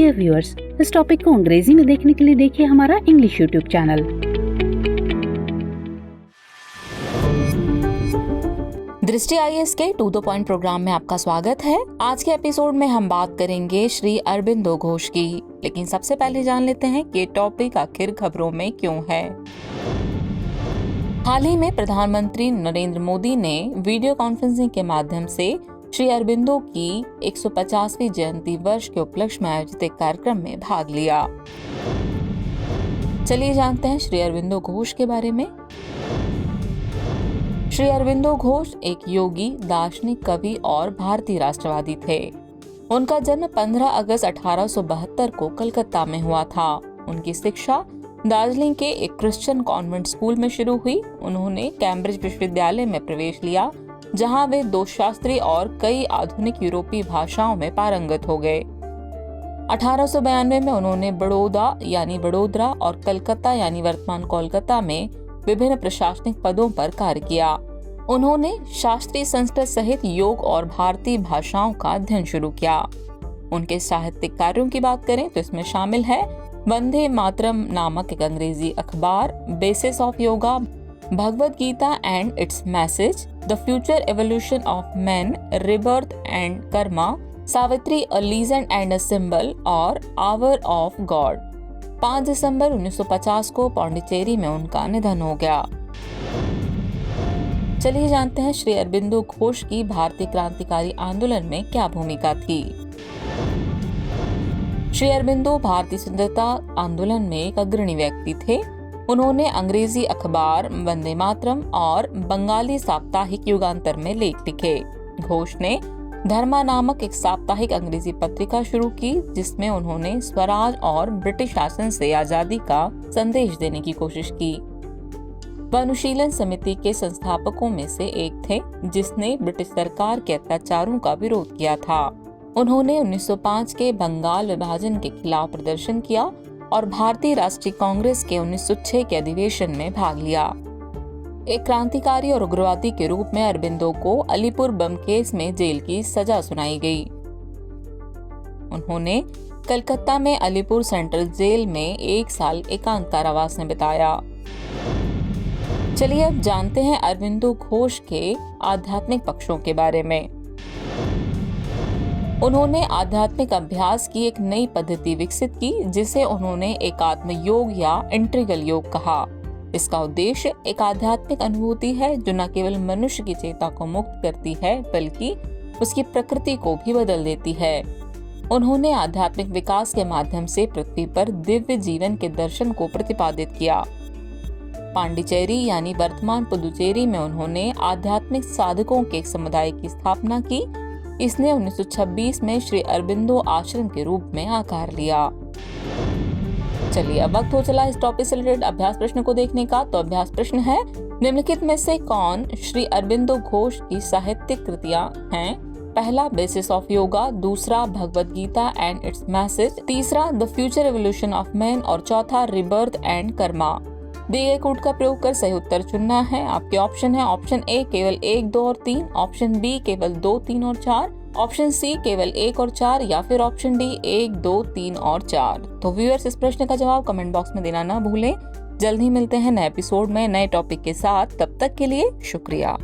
Dear viewers, इस topic को अंग्रेजी में देखने के लिए देखिए हमारा इंग्लिश यूट्यूब चैनल। दृष्टि IAS के टू द पॉइंट प्रोग्राम में आपका स्वागत है। आज के एपिसोड में हम बात करेंगे श्री अरबिंदो घोष की, लेकिन सबसे पहले जान लेते हैं कि टॉपिक आखिर खबरों में क्यों है। हाल ही में प्रधानमंत्री नरेंद्र मोदी ने वीडियो कॉन्फ्रेंसिंग के माध्यम से श्री अरबिंदो की 150वीं जयंती वर्ष के उपलक्ष्य में आयोजित एक कार्यक्रम में भाग लिया। चलिए जानते हैं श्री अरबिंदो घोष के बारे में। श्री अरबिंदो घोष एक योगी, दार्शनिक, कवि और भारतीय राष्ट्रवादी थे। उनका जन्म 15 अगस्त 1872 को कलकत्ता में हुआ था। उनकी शिक्षा दार्जिलिंग के एक क्रिश्चियन कॉन्वेंट स्कूल में शुरू हुई। उन्होंने कैम्ब्रिज विश्वविद्यालय में प्रवेश लिया, जहां वे 2 शास्त्रीय और कई आधुनिक यूरोपीय भाषाओं में पारंगत हो गए। 1892 में उन्होंने बड़ौदा यानी वडोदरा और कलकत्ता यानी वर्तमान कोलकाता में विभिन्न प्रशासनिक पदों पर कार्य किया। उन्होंने शास्त्रीय संस्कृत सहित योग और भारतीय भाषाओं का अध्ययन शुरू किया। उनके साहित्यिक कार्यों की बात करें तो इसमें शामिल है वंदे मातरम नामक एक अंग्रेजी अखबार, basis of yoga, Bhagavad Gita and its message, the future evolution of man, rebirth and karma, Savitri a legend and a symbol और आवर ऑफ गॉड। 5 दिसंबर 1950 को पौंडीचेरी में उनका निधन हो गया। चलिए जानते हैं श्री अरबिंदो घोष की भारतीय क्रांतिकारी आंदोलन में क्या भूमिका थी। श्री अरबिंदो भारतीय स्वतंत्रता आंदोलन में एक अग्रणी व्यक्ति थे। उन्होंने अंग्रेजी अखबार वंदे मातरम और बंगाली साप्ताहिक युगांतर में लेख लिखे। घोष ने धर्मा नामक एक साप्ताहिक अंग्रेजी पत्रिका शुरू की, जिसमें उन्होंने स्वराज और ब्रिटिश शासन से आजादी का संदेश देने की कोशिश की। वह अनुशीलन समिति के संस्थापकों में से एक थे, जिसने ब्रिटिश सरकार के अत्याचारों का विरोध किया था। उन्होंने 1905 के बंगाल विभाजन के खिलाफ प्रदर्शन किया और भारतीय राष्ट्रीय कांग्रेस के 1906 के अधिवेशन में भाग लिया। एक क्रांतिकारी और उग्रवादी के रूप में अरबिंदो को अलीपुर बम केस में जेल की सजा सुनाई गई। उन्होंने कलकत्ता में अलीपुर सेंट्रल जेल में 1 साल एकांत कारावास में बिताया। चलिए अब जानते हैं अरबिंदो घोष के आध्यात्मिक पक्षों के बारे में। उन्होंने आध्यात्मिक अभ्यास की एक नई पद्धति विकसित की, जिसे उन्होंने एकात्म योग या इंट्रीगल योग कहा। इसका उद्देश्य एक आध्यात्मिक अनुभूति है जो न केवल मनुष्य की चेतना को मुक्त करती है, बल्कि उसकी प्रकृति को भी बदल देती है। उन्होंने आध्यात्मिक विकास के माध्यम से पृथ्वी पर दिव्य जीवन के दर्शन को प्रतिपादित किया। पांडिचेरी यानी वर्तमान पुदुचेरी में उन्होंने आध्यात्मिक साधकों के एक समुदाय की स्थापना की। इसने 1926 में श्री अरबिंदो आश्रम के रूप में आकार लिया। चलिए अब वक्त हो चला इस टॉपिक से रिलेटेड अभ्यास प्रश्न को देखने का। तो अभ्यास प्रश्न है, निम्नलिखित में से कौन श्री अरबिंदो घोष की साहित्यिक कृतियां हैं? पहला बेसिस ऑफ योगा, दूसरा Bhagavad Gita and its message, तीसरा the future evolution of man और चौथा रिबर्थ एंड कर्मा। दिए गए कोड का प्रयोग कर सही उत्तर चुनना है। आपके ऑप्शन है ऑप्शन ए केवल 1, 2 और 3, ऑप्शन बी केवल 2, 3 और 4, ऑप्शन सी केवल 1 और 4 या फिर ऑप्शन डी 1, 2, 3 और 4। तो व्यूअर्स, इस प्रश्न का जवाब कमेंट बॉक्स में देना ना भूलें। जल्द ही मिलते हैं नए एपिसोड में नए टॉपिक के साथ। तब तक के लिए शुक्रिया।